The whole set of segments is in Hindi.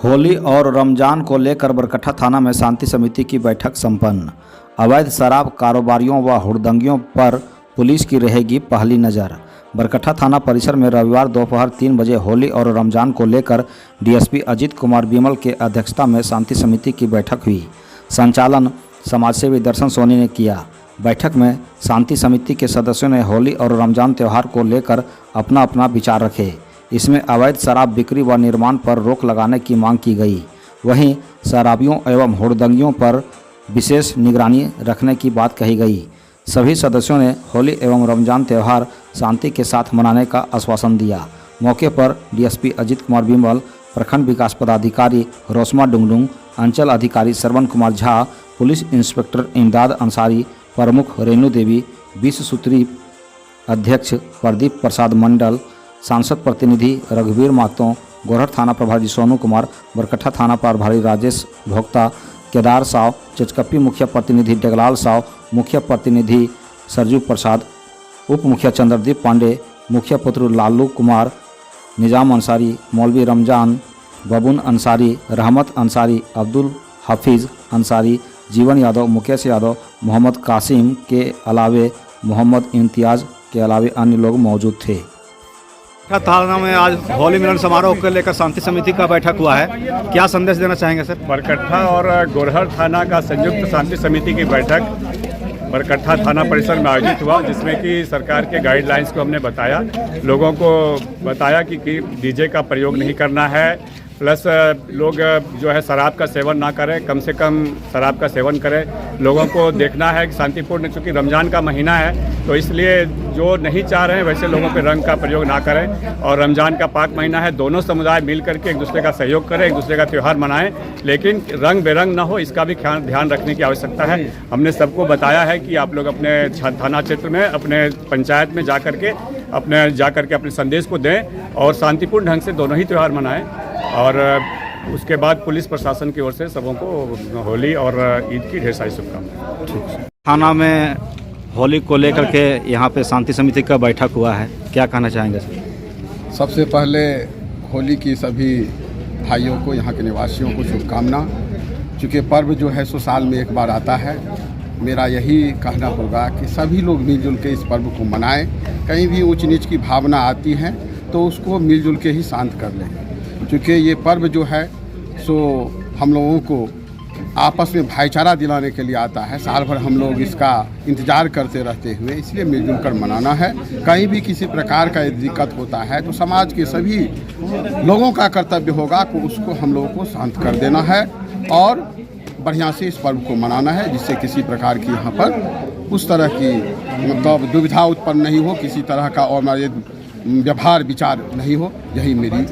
होली और रमजान को लेकर बरकट्ठा थाना में शांति समिति की बैठक संपन्न। अवैध शराब कारोबारियों व हुड़दंगियों पर पुलिस की रहेगी पहली नज़र। बरकट्ठा थाना परिसर में रविवार दोपहर 3 बजे होली और रमजान को लेकर डीएसपी अजीत कुमार विमल के अध्यक्षता में शांति समिति की बैठक हुई। संचालन समाजसेवी दर्शन सोनी ने किया। बैठक में शांति समिति के सदस्यों ने होली और रमजान त्यौहार को लेकर अपना अपना विचार रखे। इसमें अवैध शराब बिक्री व निर्माण पर रोक लगाने की मांग की गई। वहीं शराबियों एवं हुड़दंगियों पर विशेष निगरानी रखने की बात कही गई। सभी सदस्यों ने होली एवं रमजान त्यौहार शांति के साथ मनाने का आश्वासन दिया। मौके पर डीएसपी अजीत कुमार विमल, प्रखंड विकास पदाधिकारी रोशमा डुंगडुंग, अंचल अधिकारी श्रवण कुमार झा, पुलिस इंस्पेक्टर इमदाद अंसारी, प्रमुख रेणु देवी, 20 सूत्री अध्यक्ष प्रदीप प्रसाद मंडल, सांसद प्रतिनिधि रघुवीर महतो, गोरहर थाना प्रभारी सोनू कुमार, बरकट्ठा थाना प्रभारी राजेश भोक्ता, केदार साव, चचकप्पी मुखिया प्रतिनिधि डगलाल साव, मुखिया प्रतिनिधि सरजू प्रसाद, उप मुखिया चंद्रदीप पांडे, मुखिया पुत्र लालू कुमार, निजाम अंसारी, मौलवी रमजान, बबून अंसारी, रहमत अंसारी, अब्दुल हाफिज़ अंसारी, जीवन यादव, मुकेश यादव, मोहम्मद कासिम के अलावे मोहम्मद इम्तियाज़ के अलावे अन्य लोग मौजूद थे। थाना में आज होली मिलन समारोह को लेकर शांति समिति का बैठक हुआ है, क्या संदेश देना चाहेंगे सर? बरकट्ठा और गोरहर थाना का संयुक्त शांति समिति की बैठक बरकट्ठा थाना परिसर में आयोजित हुआ, जिसमें कि सरकार के गाइडलाइंस को हमने बताया, लोगों को बताया कि डीजे का प्रयोग नहीं करना है, प्लस लोग जो है शराब का सेवन ना करें, कम से कम शराब का सेवन करें। लोगों को देखना है कि शांतिपूर्ण, चूँकि रमज़ान का महीना है तो इसलिए जो नहीं चाह रहे हैं वैसे लोगों पे रंग का प्रयोग ना करें। और रमज़ान का पाक महीना है, दोनों समुदाय मिल करके एक दूसरे का सहयोग करें, एक दूसरे का त्यौहार मनाएं, लेकिन रंग बेरंग ना हो, इसका भी ध्यान रखने की आवश्यकता है। हमने सबको बताया है कि आप लोग अपने थाना क्षेत्र में, अपने पंचायत में जा करके अपने संदेश को दें और शांतिपूर्ण ढंग से दोनों ही त्यौहार मनाएं। और उसके बाद पुलिस प्रशासन की ओर से सबों को होली और ईद की ढेर सारी शुभकामनाएं। थाना में होली को लेकर के यहाँ पे शांति समिति का बैठक हुआ है, क्या कहना चाहेंगे सर? सबसे पहले होली की सभी भाइयों को, यहाँ के निवासियों को शुभकामना। चूँकि पर्व जो है सो साल में एक बार आता है, मेरा यही कहना होगा कि सभी लोग मिलजुल के इस पर्व को मनाएं। कहीं भी ऊंच नीच की भावना आती है तो उसको मिलजुल के ही शांत कर लें। चूँकि ये पर्व जो है सो हम लोगों को आपस में भाईचारा दिलाने के लिए आता है। साल भर हम लोग इसका इंतज़ार करते रहते हुए इसलिए मिलजुल कर मनाना है। कहीं भी किसी प्रकार का दिक्कत होता है तो समाज के सभी लोगों का कर्तव्य होगा कि उसको हम लोगों को शांत कर देना है और बढ़िया से इस पर्व को मनाना है, जिससे किसी प्रकार की यहाँ पर उस तरह की मतलब दुविधा उत्पन्न नहीं हो, किसी तरह का और व्यवहार विचार नहीं हो। यही मेरी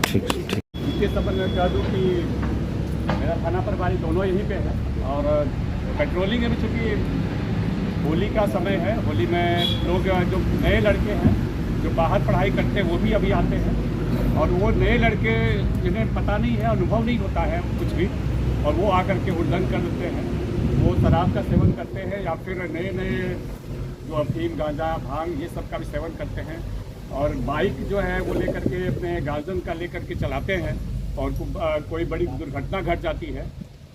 ठीक। इसके संबंध में कह दूँ कि मेरा थाना प्रभारी दोनों यहीं पे है और पेट्रोलिंग में भी, चूँकि होली का समय है, होली में लोग जो नए लड़के हैं जो बाहर पढ़ाई करते हैं वो भी अभी आते हैं और वो नए लड़के जिन्हें पता नहीं है, अनुभव नहीं होता है कुछ भी, और वो आकर के हुड़दंग कर देते हैं, वो शराब का सेवन करते हैं या फिर नए जो अफीम, गांजा, भांग ये सब का भी सेवन करते हैं और बाइक जो है वो लेकर के अपने गार्जियन का लेकर के चलाते हैं और कोई बड़ी दुर्घटना घट जाती है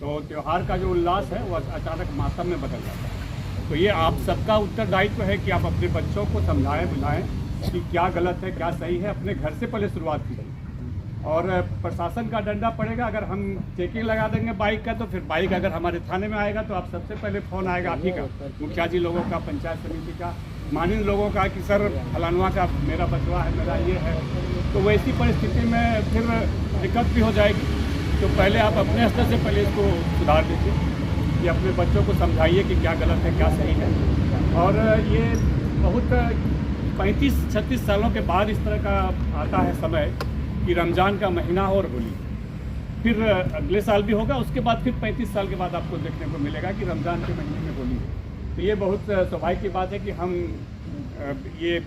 तो त्यौहार का जो उल्लास है वो अचानक मातम में बदल जाता है। तो ये आप सबका उत्तरदायित्व है कि आप अपने बच्चों को समझाएं, बुझाएं कि क्या गलत है, क्या सही है, अपने घर से पहले शुरुआत कीजिए। और प्रशासन का डंडा पड़ेगा अगर हम चेकिंग लगा देंगे बाइक का, तो फिर बाइक अगर हमारे थाने में आएगा तो आप सबसे पहले फ़ोन आएगा आप ही का, मुखिया जी लोगों का, पंचायत समिति का, माननीय लोगों का कि सर फलानवा का मेरा बचवा है, मेरा ये है। तो वैसी परिस्थिति में फिर दिक्कत भी हो जाएगी। तो पहले आप अपने स्तर से पहले इसको सुधार दीजिए कि अपने बच्चों को समझाइए कि क्या गलत है, क्या सही है। और ये बहुत 35-36 सालों के बाद इस तरह का आता है समय कि रमज़ान का महीना और होली, फिर अगले साल भी होगा, उसके बाद फिर 35 साल के बाद आपको देखने को मिलेगा कि रमज़ान के महीने में होली है। तो ये बहुत सौभाग्य की बात है कि हम ये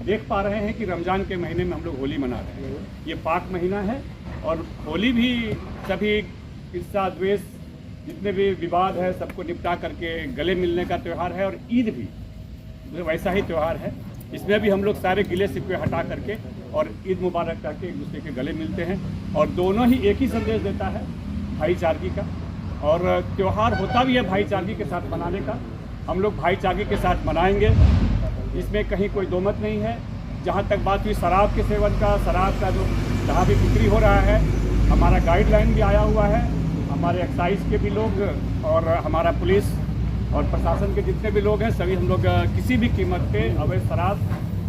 देख पा रहे हैं कि रमज़ान के महीने में हम लोग होली मना रहे हैं। ये पाक महीना है और होली भी सभी ईर्ष्या, द्वेष, जितने भी विवाद है सबको निपटा करके गले मिलने का त्यौहार है और ईद भी वैसा ही त्यौहार है। इसमें भी हम लोग सारे गिले शिकवे हटा करके और ईद मुबारक करके एक दूसरे के गले मिलते हैं। और दोनों ही एक ही संदेश देता है, भाईचारगी का। और त्यौहार होता भी है भाईचारगी के साथ मनाने का। हम लोग भाईचारगी के साथ मनाएंगे, इसमें कहीं कोई दो मत नहीं है। जहाँ तक बात हुई शराब के सेवन का, शराब का जो जहाँ भी बिक्री हो रहा है, हमारा गाइडलाइन भी आया हुआ है। हमारे एक्साइज के भी लोग और हमारा पुलिस और प्रशासन के जितने भी लोग हैं, सभी हम लोग किसी भी कीमत पे अवैध शराब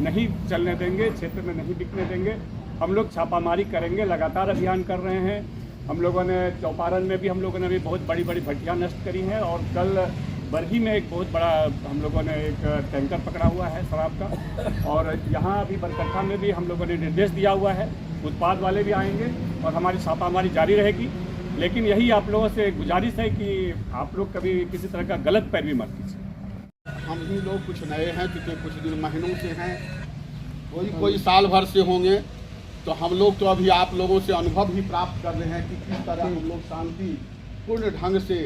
नहीं चलने देंगे, क्षेत्र में नहीं बिकने देंगे। हम लोग छापामारी करेंगे, लगातार अभियान कर रहे हैं। हम लोगों ने चौपारण में भी हम लोगों ने भी बहुत बड़ी बड़ी भट्टियाँ नष्ट करी हैं। और कल बरही में एक बहुत बड़ा हम लोगों ने एक टैंकर पकड़ा हुआ है शराब का। और यहाँ अभी बरकट्ठा में भी हम लोगों ने निर्देश दिया हुआ है, उत्पाद वाले भी आएंगे और हमारी छापामारी जारी रहेगी। लेकिन यही आप लोगों से गुजारिश है कि आप लोग कभी किसी तरह का गलत पैरवी मत कीजिए। हम ही लोग कुछ नए हैं, क्योंकि कुछ दिन महीनों से हैं, कोई साल भर से होंगे। तो हम लोग तो अभी आप लोगों से अनुभव ही प्राप्त कर रहे हैं कि किस तरह हम लोग शांतिपूर्ण ढंग से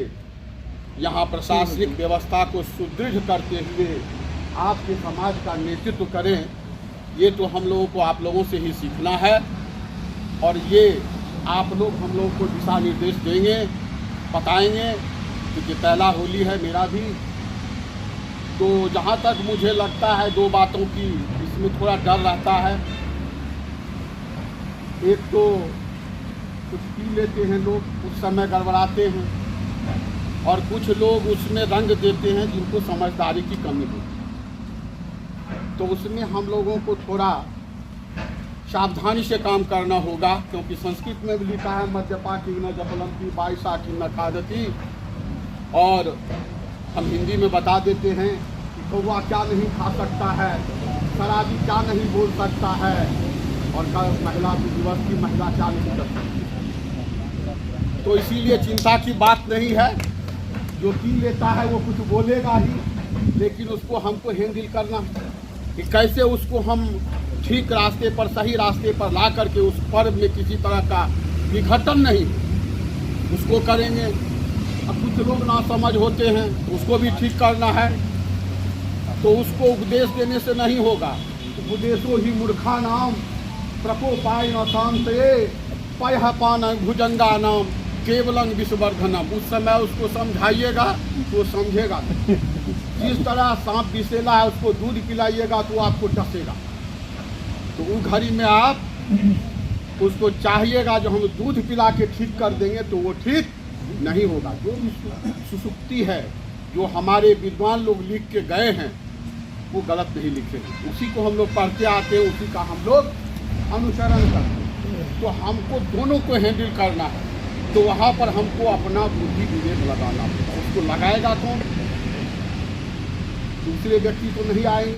यहाँ प्रशासनिक व्यवस्था को सुदृढ़ करते हुए आपके समाज का नेतृत्व करें। ये तो हम लोगों को आप लोगों से ही सीखना है। और ये आप लोग हम लोग को दिशा निर्देश देंगे, बताएंगे, क्योंकि पहला होली है मेरा भी। तो जहाँ तक मुझे लगता है, दो बातों की इसमें थोड़ा डर रहता है। एक तो कुछ पी लेते हैं लोग, उस समय गड़बड़ाते हैं, और कुछ लोग उसमें रंग देते हैं जिनको समझदारी की कमी होती है। तो उसमें हम लोगों को थोड़ा सावधानी से काम करना होगा, क्योंकि संस्कृत में भी लिखा है मद्यपाकी न जपलंती बाईसा की न खादती। और हम हिंदी में बता देते हैं कि कौवा क्या नहीं खा सकता है, शराबी क्या नहीं बोल सकता है, और कल महिला दिवस की महिला क्या नहीं कर सकती। तो इसीलिए चिंता की बात नहीं है। जो पी लेता है वो कुछ बोलेगा ही, लेकिन उसको हमको हैंडल करना कि कैसे उसको हम ठीक रास्ते पर, सही रास्ते पर ला करके उस पर्व में किसी तरह का विघटन नहीं उसको करेंगे। अब कुछ लोग नासमझ होते हैं, उसको भी ठीक करना है। तो उसको उपदेश देने से नहीं होगा। उपदेशो ही मूर्खा नाम प्रकोपाय न शांतये पयः पान भुजंगा नाम केवलं विषवर्धनम। उस समय उसको समझाइएगा तो समझेगा। जिस तरह सांप विषेला है, उसको दूध पिलाइएगा तो आपको डसेगा। तो उस घड़ी में आप उसको चाहिएगा जो हम दूध पिला के ठीक कर देंगे, तो वो ठीक नहीं होगा। जो भी सुसुप्ति है, जो हमारे विद्वान लोग लिख के गए हैं, वो गलत नहीं लिखे। उसी को हम लोग पढ़ते आते हैं, उसी का हम लोग अनुसरण करते हैं। तो हमको दोनों को हैंडल करना है। तो वहाँ पर हमको अपना बुद्धि विवेक लगाना होगा। उसको लगाएगा कौन? दूसरे व्यक्ति तो नहीं आएंगे।